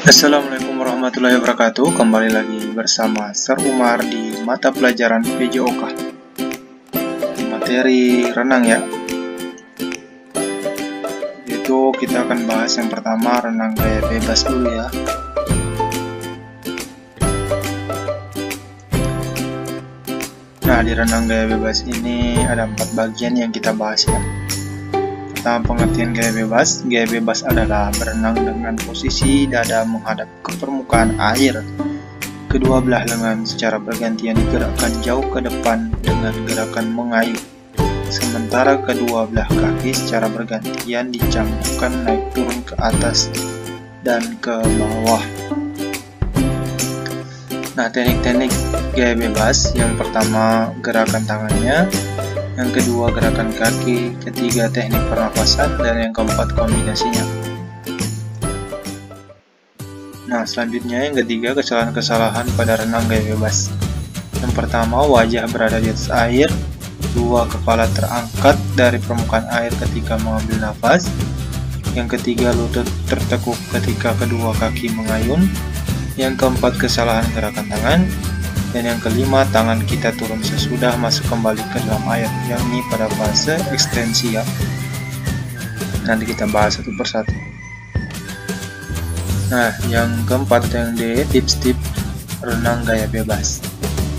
Assalamualaikum warahmatullahi wabarakatuh. Kembali lagi bersama Sir Umar di mata pelajaran PJOK, materi renang ya. Itu kita akan bahas yang pertama, renang gaya bebas dulu ya. Nah, di renang gaya bebas ini ada 4 bagian yang kita bahas ya. Pertama, pengertian gaya bebas. Gaya bebas adalah berenang dengan posisi dada menghadap ke permukaan air. Kedua belah lengan secara bergantian digerakkan jauh ke depan dengan gerakan mengayuh. Sementara kedua belah kaki secara bergantian dicangkokkan naik turun ke atas dan ke bawah. Nah, teknik-teknik gaya bebas, yang pertama gerakan tangannya, yang kedua gerakan kaki, ketiga teknik pernapasan, dan yang keempat kombinasinya. Nah, selanjutnya yang ketiga, kesalahan-kesalahan pada renang gaya bebas. Yang pertama, wajah berada di atas air. Dua, kepala terangkat dari permukaan air ketika mengambil nafas. Yang ketiga, lutut tertekuk ketika kedua kaki mengayun. Yang keempat, kesalahan gerakan tangan. Dan yang kelima, tangan kita turun sesudah masuk kembali ke dalam air, yakni pada fase ekstensi ya. Nanti kita bahas satu persatu. Nah, yang keempat, yang D, tips-tips renang gaya bebas.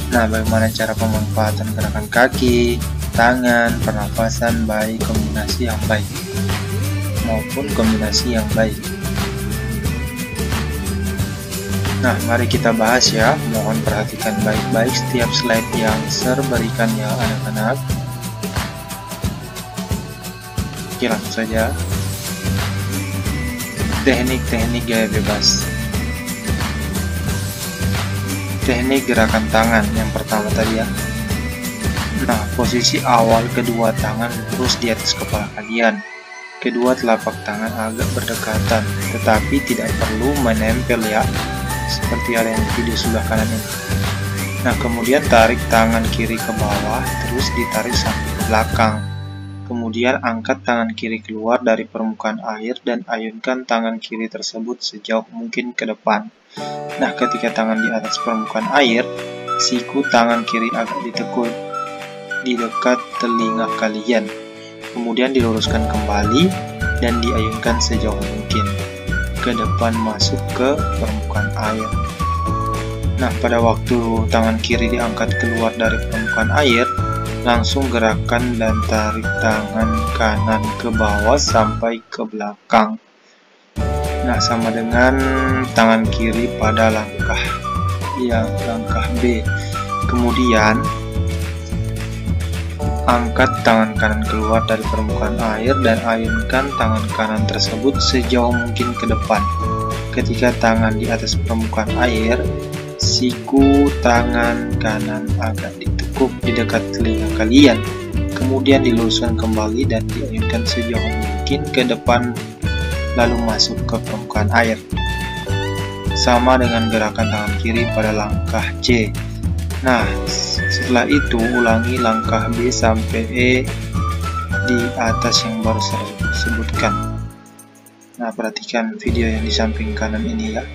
Nah, bagaimana cara pemanfaatan gerakan kaki, tangan, pernafasan baik kombinasi yang baik maupun kombinasi yang baik. Nah, mari kita bahas ya. Mohon perhatikan baik-baik setiap slide yang Sir berikan ya anak-anak. Oke, langsung saja. Teknik-teknik gaya bebas. Teknik gerakan tangan yang pertama tadi ya. Nah, posisi awal kedua tangan lurus di atas kepala kalian. Kedua telapak tangan agak berdekatan, tetapi tidak perlu menempel ya, seperti ada yang video sebelah kanan ini. Nah, kemudian tarik tangan kiri ke bawah, terus ditarik sampai ke belakang. Kemudian angkat tangan kiri keluar dari permukaan air dan ayunkan tangan kiri tersebut sejauh mungkin ke depan. Nah, ketika tangan di atas permukaan air, siku tangan kiri agak ditekuk di dekat telinga kalian. Kemudian diluruskan kembali dan diayunkan sejauh mungkin ke depan masuk ke permukaan air. Nah, pada waktu tangan kiri diangkat keluar dari permukaan air, langsung gerakan dan tarik tangan kanan ke bawah sampai ke belakang. Nah, sama dengan tangan kiri pada langkah B. Kemudian angkat tangan kanan keluar dari permukaan air dan ayunkan tangan kanan tersebut sejauh mungkin ke depan. Ketika tangan di atas permukaan air, siku tangan kanan agak ditekuk di dekat telinga kalian. Kemudian diluruskan kembali dan diayunkan sejauh mungkin ke depan, lalu masuk ke permukaan air. Sama dengan gerakan tangan kiri pada langkah C. Nah, setelah itu ulangi langkah B sampai E di atas yang baru saya sebutkan. Nah, perhatikan video yang di samping kanan ini ya.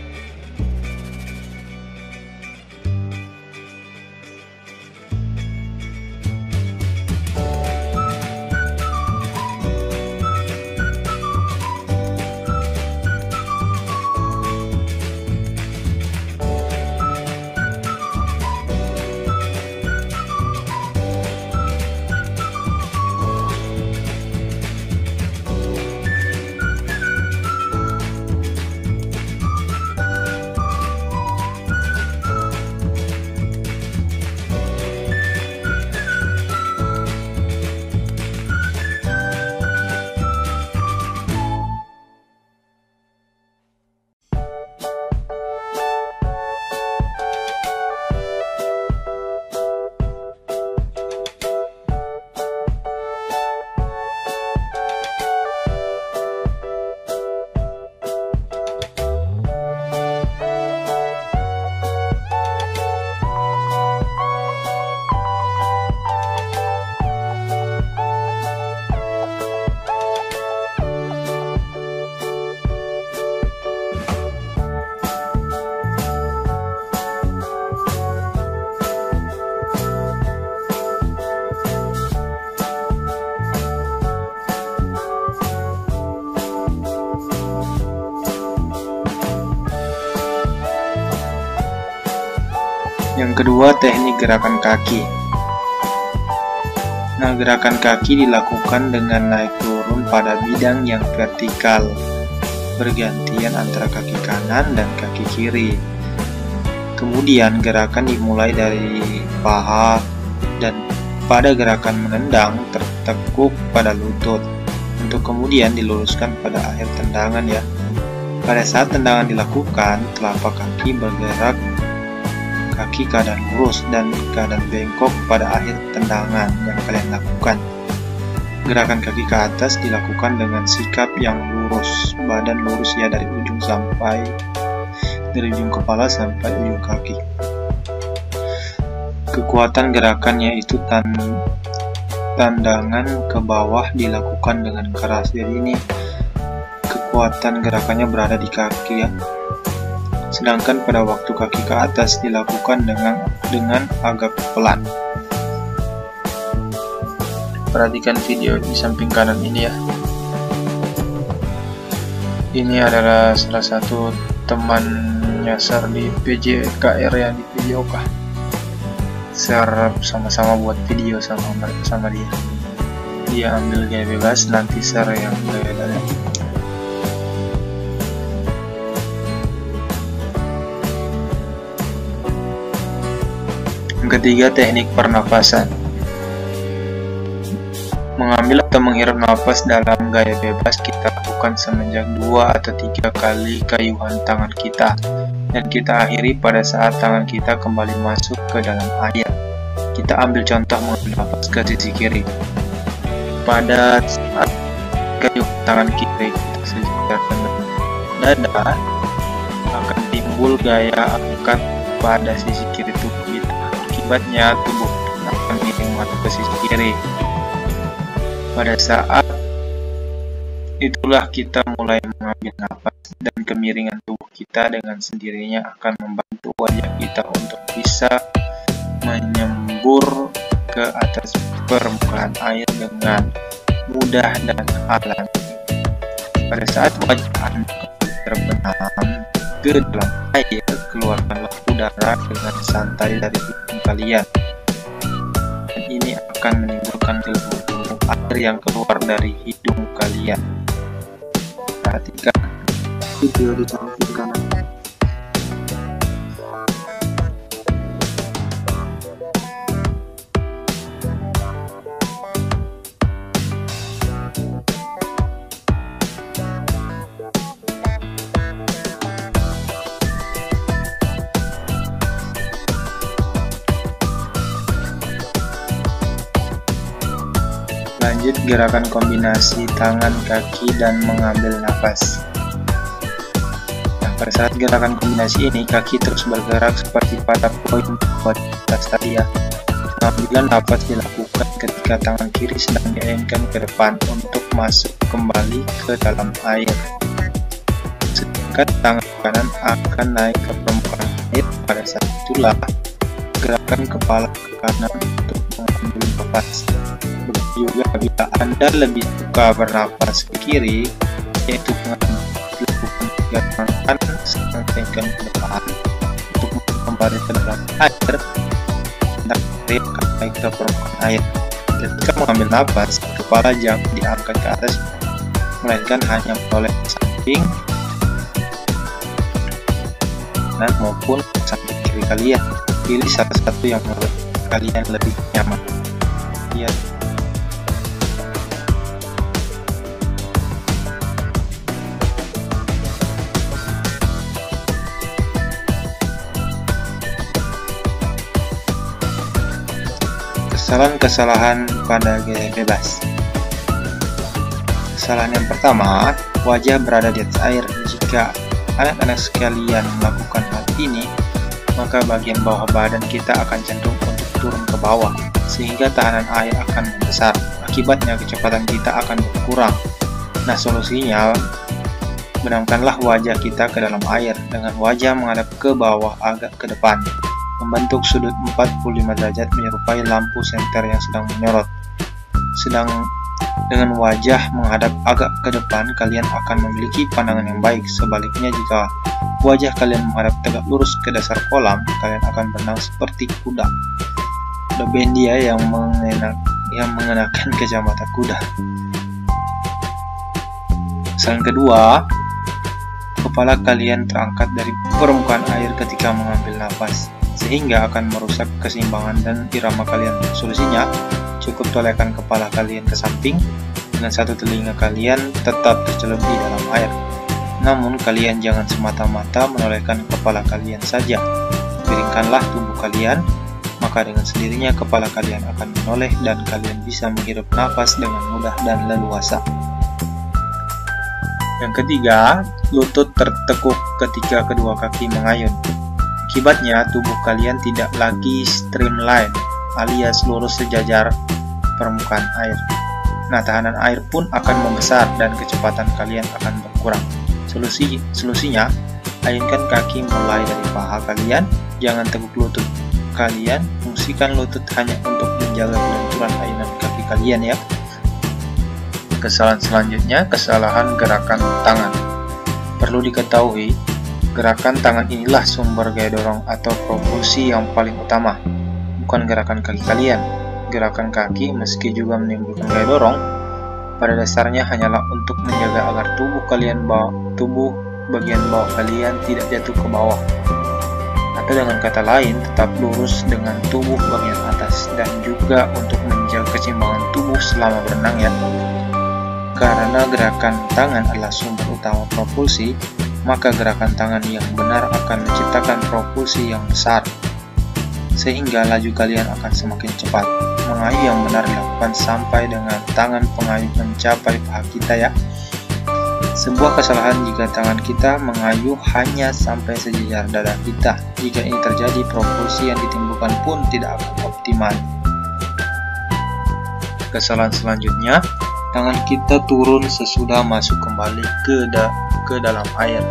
Yang kedua, teknik gerakan kaki. Nah, gerakan kaki dilakukan dengan naik turun pada bidang yang vertikal, bergantian antara kaki kanan dan kaki kiri. Kemudian gerakan dimulai dari paha dan pada gerakan menendang tertekuk pada lutut, untuk kemudian diluruskan pada akhir tendangan ya. Pada saat tendangan dilakukan, telapak kaki bergerak kaki keadaan lurus dan keadaan bengkok pada akhir tendangan yang kalian lakukan. Gerakan kaki ke atas dilakukan dengan sikap yang lurus, badan lurus ya, dari ujung kepala sampai ujung kaki. Kekuatan gerakannya itu tendangan ke bawah dilakukan dengan keras. Jadi ini kekuatan gerakannya berada di kaki ya. Sedangkan pada waktu kaki ke atas dilakukan dengan agak pelan. Perhatikan video di samping kanan ini ya. Ini adalah salah satu temannya Sar di PJKR yang di videoka. Sar sama-sama buat video sama dia. Dia ambil gaya bebas, nanti Sar yang gaya dada. Ketiga, teknik pernapasan. Mengambil atau menghirup nafas dalam gaya bebas kita lakukan semenjak 2 atau 3 kali kayuhan tangan kita, dan kita akhiri pada saat tangan kita kembali masuk ke dalam air. Kita ambil contoh mengambil nafas ke sisi kiri. Pada saat kayuhan tangan kiri kita sejajarkan dengan dada, akan timbul gaya angkat pada sisi kiri tubuh kita. Akibatnya tubuh akan miring mata ke sisi kiri. Pada saat itulah kita mulai mengambil nafas, dan kemiringan tubuh kita dengan sendirinya akan membantu wajah kita untuk bisa menyembur ke atas permukaan air dengan mudah dan alami. Pada saat wajah Anda terbenam ke dalam air, keluarkanlah udara dengan santai dari hidung kalian. Dan ini akan menimbulkan gelembung air yang keluar dari hidung kalian. Perhatikan video di samping kanan. Lanjut gerakan kombinasi tangan, kaki, dan mengambil nafas. Nah, pada saat gerakan kombinasi ini, kaki terus bergerak seperti pada poin atas tadi ya. Pengambilan nafas dilakukan ketika tangan kiri sedang diayunkan ke depan untuk masuk kembali ke dalam air. Sedangkan tangan kanan akan naik ke permukaan air. Pada saat itulah gerakan kepala ke kanan untuk mengambil nafas. Begitu juga bila Anda lebih suka bernapas ke kiri, yaitu dengan dilakukan gerakan kanan sedangkan ke depan untuk kembali ke dalam air, Anda akan naik ke permukaan air. Ketika mengambil nafas, kepala jangan diangkat ke atas, melainkan hanya menoleh ke samping kanan maupun samping kiri kalian. Pilih salah satu yang menurut kalian lebih nyaman. Lihat. Kesalahan pada gaya bebas. Kesalahan yang pertama, wajah berada di atas air. Jika anak-anak sekalian melakukan hal ini, maka bagian bawah badan kita akan cenderung untuk turun ke bawah, sehingga tahanan air akan membesar. Akibatnya kecepatan kita akan berkurang. Nah, solusinya, benamkanlah wajah kita ke dalam air dengan wajah menghadap ke bawah agak ke depan, membentuk sudut 45 derajat menyerupai lampu senter yang sedang menyorot. Sedang dengan wajah menghadap agak ke depan, kalian akan memiliki pandangan yang baik. Sebaliknya, jika wajah kalian menghadap tegak lurus ke dasar kolam, kalian akan berenang seperti kuda. Kuda Bendia yang mengenakan kacamata kuda. Kesalahan kedua, kepala kalian terangkat dari permukaan air ketika mengambil nafas, sehingga akan merusak keseimbangan dan irama kalian. Solusinya, cukup tolakkan kepala kalian ke samping, dengan satu telinga kalian tetap tercelup di dalam air. Namun, kalian jangan semata-mata menolehkan kepala kalian saja. Miringkanlah tubuh kalian, maka dengan sendirinya kepala kalian akan menoleh dan kalian bisa menghirup nafas dengan mudah dan leluasa. Yang ketiga, lutut tertekuk ketika kedua kaki mengayun. Akibatnya, tubuh kalian tidak lagi streamline alias lurus sejajar permukaan air. Nah, tahanan air pun akan membesar dan kecepatan kalian akan berkurang. Solusinya, ayunkan kaki mulai dari paha kalian, jangan teguk lutut. Kalian fungsikan lutut hanya untuk menjaga kelenturan ayunan kaki kalian ya. Kesalahan selanjutnya, kesalahan gerakan tangan. Perlu diketahui, gerakan tangan inilah sumber gaya dorong atau propulsi yang paling utama, bukan gerakan kaki kalian. Gerakan kaki meski juga menimbulkan gaya dorong, pada dasarnya hanyalah untuk menjaga agar tubuh bagian bawah kalian tidak jatuh ke bawah. Atau dengan kata lain, tetap lurus dengan tubuh bagian atas, dan juga untuk menjaga keseimbangan tubuh selama berenang ya. Karena gerakan tangan adalah sumber utama propulsi, maka gerakan tangan yang benar akan menciptakan propulsi yang besar, sehingga laju kalian akan semakin cepat. Mengayuh yang benar dilakukan sampai dengan tangan pengayuh mencapai paha kita ya. Sebuah kesalahan jika tangan kita mengayuh hanya sampai sejajar dada kita. Jika ini terjadi, propulsi yang ditimbulkan pun tidak akan optimal. Kesalahan selanjutnya, tangan kita turun sesudah masuk kembali ke dalam air,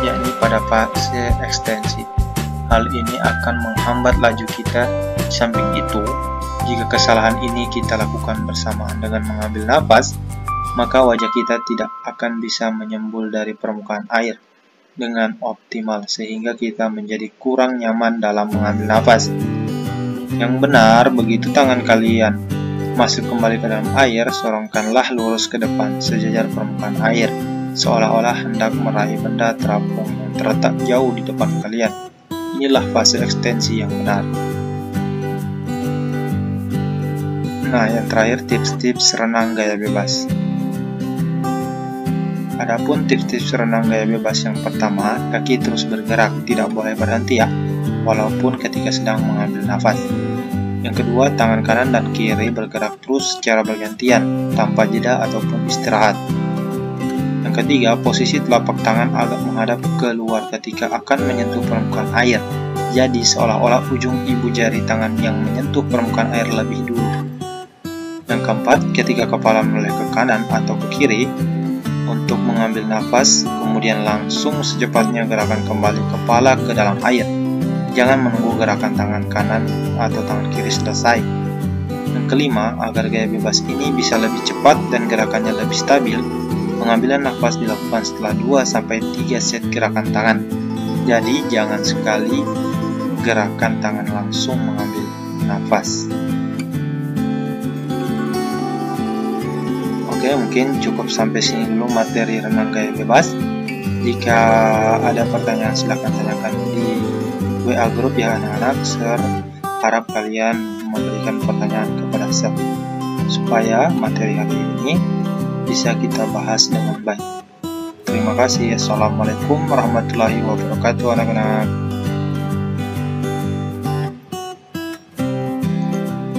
yakni pada fase ekstensi. Hal ini akan menghambat laju kita. Di samping itu, jika kesalahan ini kita lakukan bersamaan dengan mengambil nafas, maka wajah kita tidak akan bisa menyembul dari permukaan air dengan optimal, sehingga kita menjadi kurang nyaman dalam mengambil nafas. Yang benar, begitu tangan kalian masuk kembali ke dalam air, sorongkanlah lurus ke depan sejajar permukaan air, seolah-olah hendak meraih benda terapung yang terletak jauh di depan kalian. Inilah fase ekstensi yang benar. Nah, yang terakhir, tips-tips renang gaya bebas. Adapun tips-tips renang gaya bebas yang pertama, kaki terus bergerak, tidak boleh berhenti ya, walaupun ketika sedang mengambil nafas. Yang kedua, tangan kanan dan kiri bergerak terus secara bergantian, tanpa jeda ataupun istirahat. Yang ketiga, posisi telapak tangan agak menghadap keluar ketika akan menyentuh permukaan air. Jadi, seolah-olah ujung ibu jari tangan yang menyentuh permukaan air lebih dulu. Yang keempat, ketika kepala menoleh ke kanan atau ke kiri, untuk mengambil nafas, kemudian langsung secepatnya gerakan kembali kepala ke dalam air. Jangan menunggu gerakan tangan kanan atau tangan kiri selesai. Yang kelima, agar gaya bebas ini bisa lebih cepat dan gerakannya lebih stabil, pengambilan nafas dilakukan setelah 2-3 set gerakan tangan. Jadi, jangan sekali gerakan tangan langsung mengambil nafas. Oke, mungkin cukup sampai sini dulu materi renang gaya bebas. Jika ada pertanyaan, silahkan tanyakan di WA grup ya anak-anak. Sir harap kalian memberikan pertanyaan kepada Sir supaya materi hari ini bisa kita bahas dengan baik. Terima kasih. Assalamualaikum warahmatullahi wabarakatuh anak-anak.